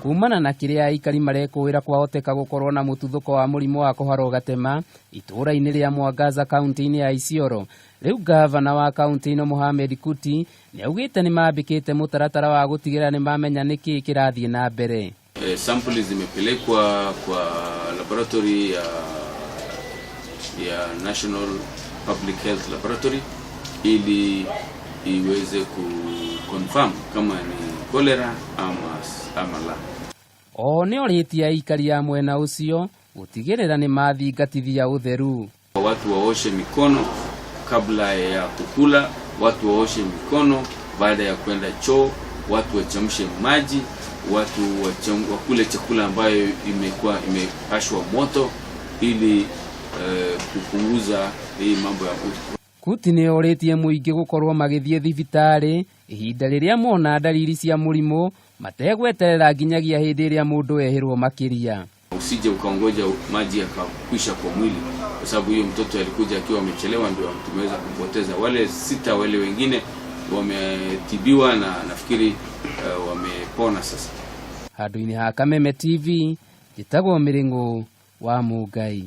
kumana na kiria aikari marekuiira kwahoteka gukorwo na mututhuko wa murimu wa kuharwo gatema itura-ini ria Mwangaza kaunti-ini ya Isiolo. Riu gavana wa kaunti-ini Mohamed Kuti ni augite ni mambikite mutaratara wa gutigira ni mamenya niki kirathie na mbere. Samples zimepelekwa kwa laboratory ya National Public Health Laboratory ili iweze confirm kama ni cholera ama la. Ni oritie aikari ya mwena ucio gutigirira ni mathingatithia utheru. Watu waoshe mikono kabla ya kukula, watu waoshe mikono baada ya kwenda choo, watu wachemshe maji, watu wakule chakula ambayo imepashwa moto ili kupunguza hii mambo ya ufu. Kuti ni oritie muingi gukorwo magithie thibitari ihinda riria mona dalili cia murimu mategweterera nginyagia hindi iria mundu ehirwo makiria. Usije ukaongoja maji yakakwisha kwa mwili, kwa sababu hiyo mtoto alikuja akiwa amechelewa, ndio tumeweza kumpoteza. Wale 6 wale wengine wametibiwa na nafikiri wamepona sasa. Handu-ini ha Kameme TV, jitagwo Miringo wa Mungai.